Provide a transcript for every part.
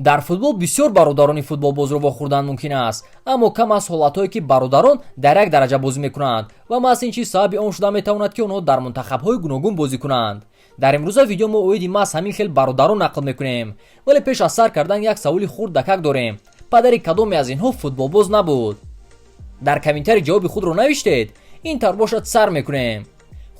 дар футбол бисёр бародарони футболбозро вохӯрдан мумкин аст, аммо кам аз ҳолатҳое ки бародарон дар як дараҷа бозӣ мекунанд ва маҳз ин чиз сабаби он шуда метавонад ки онҳо дар мунтахабҳои гуногун бозӣ кунанд. дар имрӯза видео мо оиди маҳз ҳамин хел бародарон нақл мекунем, вале пеш аз сар кардан як саволи хурдакак дорем. падари кадоме аз инҳо футболбоз набуд? дар комментарӣ ҷавоби худро навиштед? ин тавр бошад сар мекунем.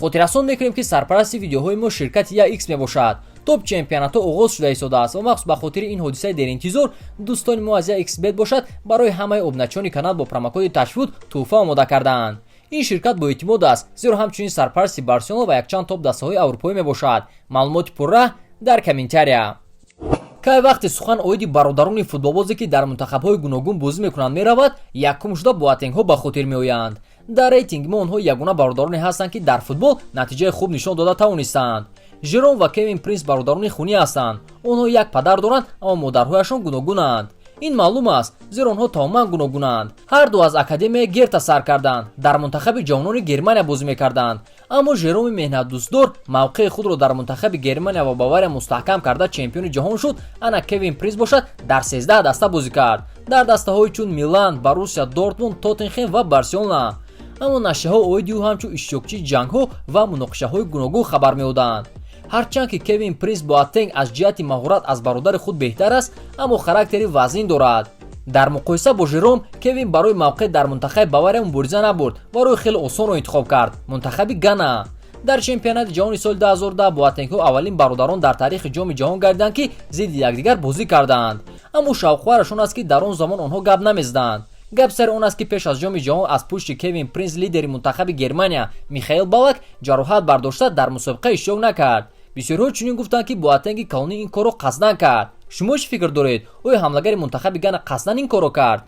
хотиррасон мекунем ки сарпарасти видеоҳои мо ширкати Yax мебошад. топ чемпионатҳо оғоз шуда истодааст ва махсус ба хотири ин ҳодисаи деринтизор дӯстони мо аз Yaxbet бошад барои ҳамаи обуначиёни канал бо промокоди ташвуд туҳфа омода кардаанд. ин ширкат боэътимод аст, зеро ҳамчунин сарпарасти Барселона ва якчанд топ дастаҳои аврупоӣ мебошад. маълумоти пурра дар комментария. кай вақте сухан оиди бародарони футболбозе ки дар мунтахабҳои гуногун бозӣ мекунанд меравад, якум шуда Боатенгҳо ба хотир меоянд. дар рейтинги мо онҳо ягона бародароне ҳастанд ки дар футбол натиҷаи хуб нишон дода тавонистанд. Жером ва Кевин Принс бародарони хунӣ ҳастанд. онҳо як падар доранд, аммо модарҳояшон гуногунанд. ин маълум аст, зеро онҳо тамоман гуногунанд. ҳар ду аз академияи Герта сар карданд, дар мунтахаби ҷавонони Германия бозӣ мекарданд. аммо Жероми меҳнатдӯстдор мавқеи худро дар мунтахаби Германия ва Бавария мустаҳкам карда чемпиони ҷаҳон шуд. ана Кевин Принс бошад, дар 13 даста бозӣ кард, дар дастаҳои чун Милан, Боруссия Дортмунд, Тоттенхем ва Барселона. аммо нашрияҳо оиди ӯ ҳамчун иштирокчии ҷангҳо ва муноқишаҳои гуногун хабар меоданд. ҳарчанд ки Кевин Принс Боатенг аз ҷиҳати маҳорат аз бародари худ беҳтар аст, аммо характери вазнин дорад. дар муқоиса бо Жером, Кевин барои мавқеъ дар мунтахаби Бавария мубориза набурд ва роҳи хеле осонро интихоб кард, мунтахаби Гана. дар чемпионати ҷаҳони соли 2010 Боатенгҳо аввалин бародарон дар таърихи ҷоми ҷаҳон гардиданд ки зидди якдигар бозӣ карданд. аммо шавқуварашон аст ки дар он замон онҳо гап намезданд. гап сари он аст ки пеш аз ҷоми ҷаҳон аз пушти Кевин Принс лидери мунтахаби Германия Михаил Балак ҷароҳат бардошта дар мусобиқа иштирок накард. бисёрҳо чунин гуфтанд ки Боатенги калонӣ ин корро қасдан кард. шумо чӣ фикр доред? оё ҳамлагари мунтахаби Гана қасдан ин корро кард?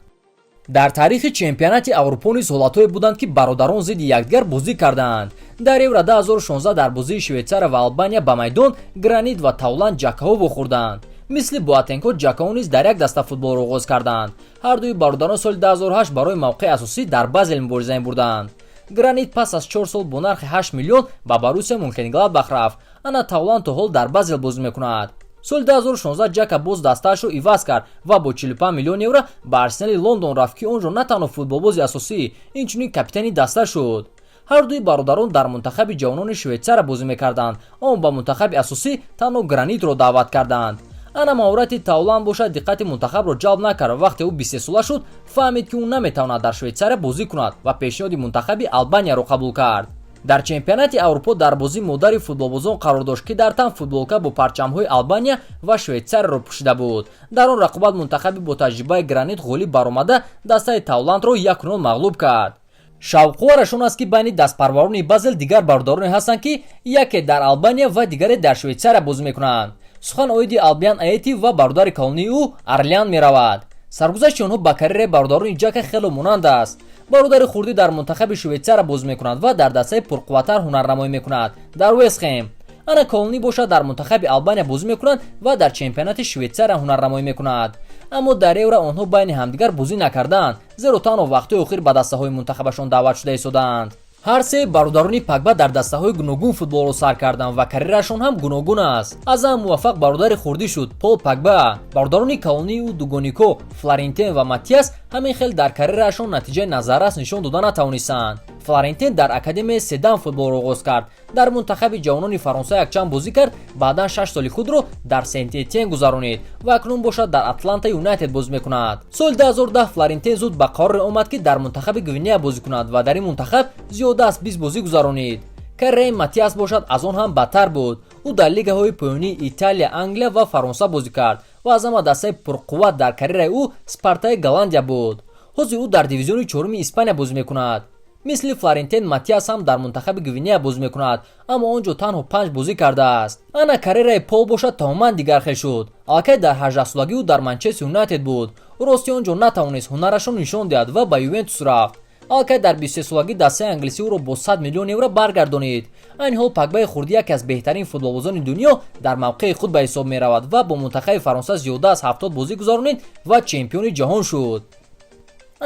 дар таърихи чемпионати аврупо низ ҳолатҳое буданд ки бародарон зидди якдигар бозӣ карданд. дар Евро 2016 дар бозии Швейтсария ва Албания ба майдон Гранит ва Тауланд ҷакаҳо вохӯрданд. мисли Боатенгҳо ҷакаҳо низ дар як даста футболро оғоз карданд. ҳар дуи бародарон соли 2008 барои мавқеъи асосӣ дар Базел мубориза мебурданд. Гранит пас аз 4 сол бо нархи 8 миллион ба Боруссия Мюнхенгладбах рафт. ана Тауланд то ҳол дар Базел бозӣ мекунад. соли 2016 ҷака боз дастаашро иваз кард ва бо 45 миллион евро ба Арсенали Лондон рафт ки онҷо на танҳо футболбози асосӣ, инчунин капитани даста шуд. ҳар дуи бародарон дар мунтахаби ҷавонони Швейтсария бозӣ мекарданд, аммо ба мунтахаби асосӣ танҳо Гранитро даъват карданд. ана маҳорати Тауланд бошад диққати мунтахабро ҷалб накард. вақте ӯ 23 сола шуд, фаҳмид ки ӯ наметавонад дар Швейтсария бозӣ кунад ва пешниҳоди мунтахаби Албанияро қабул кард. дар чемпионати аврупо дар бозӣ модари футболбозон қарор дошт ки дар тан футболка бо парчамҳои Албания ва Швейтсарияро пӯшида буд. дар он рақобат мунтахаби бо таҷрибаи Гранит ғолиб баромада дастаи Тауландро 1-0 мағлуб кард. шавқуварашон аст ки байни дастпарварони Базел дигар бародароне ҳастанд ки яке дар Албания ва дигаре дар Швейтсария бозӣ мекунанд. сухан оиди Албиан Аэти ва бародари калонии ӯ Арлиан меравад. саргузашти онҳо ба карьераи бародарони ҷака хеле монанд аст. бародари хурдӣ дар мунтахаби Швейтсария бозӣ мекунад ва дар дастаи пурқувваттар ҳунарнамоӣ мекунад дар Вест Хэм. ана Калонӣ бошад дар мунтахаби Албания бозӣ мекунад ва дар чемпионати Швейтсария ҳунарнамоӣ мекунад. аммо дар Евро онҳо байни ҳамдигар бозӣ накарданд, зеро танҳо вақтҳои охир ба дастаҳои мунтахабашон даъват шуда истоданд. ҳар се бародарони Погба дар дастаҳои гуногун футболро сар карданд ва карьерашон ҳам гуногун аст. аз ҳам муваффақ бародари хурдӣ шуд Пол Погба. бародарони Калонии ӯ Дугонико, Флорентин ва Матиас ҳамин хел дар карьерашон натиҷаи назаррас нишон дода натавонистанд. Флорентин дар академияи Седан футболро оғоз кард. дар мунтахаби ҷавонони Фаронса якчанд бозӣ кард, баъдан 6 соли худро дар Сент-Этьен гузаронид ва акнун бошад дар Атланта Юнайтед бозӣ мекунад. соли 2010 Флорентин зуд ба қароре омад ки дар мунтахаби Гвинея бозӣ кунад ва дар ин мунтахаб зиёда аз 20 бозӣ гузаронид. карьераи Матиас бошад аз он ҳам бадтар буд. ӯ дар лигаҳои поёнии Италия, Англия ва Фаронса бозӣ кард ва аз ҳама дастаи пурқувват дар карьераи ӯ Спартаи Голландия буд. ҳозир ӯ дар дивизиони чоруми Испания бозӣ мекунад. мисли Флорентин, Матиас ҳам дар мунтахаби Гвинея бозӣ мекунад, аммо онҷо танҳо 5 бозӣ кардааст. ана карьераи Пол бошад тамоман дигархел шуд. аллакай дар 18-солагӣ ӯ дар Манчестер Юнайтед буд. рости онҷо натавонист ҳунарашро нишон диҳад ва ба Ювентус рафт. аллакай дар 23-солагӣ дастаи англисӣ ӯро бо 100 миллион евро баргардонид. айни ҳол Погбаи хурдӣ яке аз беҳтарин футболбозони дунё дар мавқеи худ ба ҳисоб меравад ва бо мунтахаби Фаронса зиёда аз 70 бозӣ гузаронид ва чемпиони ҷаҳон шуд.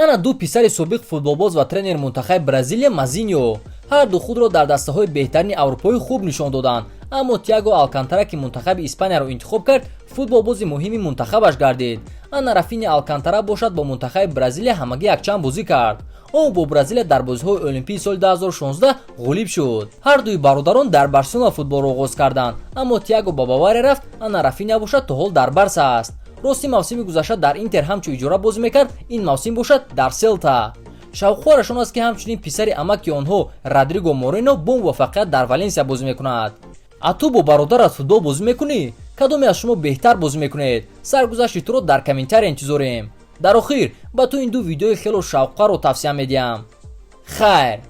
ана ду писари собиқ футболбоз ва тренери мунтахаби Бразилия Мазиньо. ҳар ду худро дар дастаҳои беҳтарини аврупоӣ хуб нишон доданд, аммо Тиаго Алкантара ки мунтахаби Испанияро интихоб кард, футболбози муҳими мунтахабаш гардид. Ана Рафиня Алкантара бошад, бо мунтахаби Бразилия ҳамагӣ якчанд бозӣ кард. Он бо Бразилия дар бозиҳои олимпии соли 2016 ғолиб шуд. Ҳар дуи бародарон дар Барселона футболро оғоз карданд, аммо Тиаго ба Бавария рафт, ана Рафиня бошад то ҳол дар Барса аст. рости мавсими гузашта дар Интер ҳамчун иҷора бозӣ мекард, ин мавсим бошад дар Селта. шавқхуарашон аст ки ҳамчунин писари амаки онҳо Родриго Морено бо муваффақият дар Валенсия бозӣ мекунад. А ту бо бародарат футбол бозӣ мекунӣ? Кадоме аз шумо беҳтар бозӣ мекунед? Саргузашти туро дар комментария интизорем. дар охир ба ту ин ду видеои хело шавққаро тавсия медиҳам. хайр.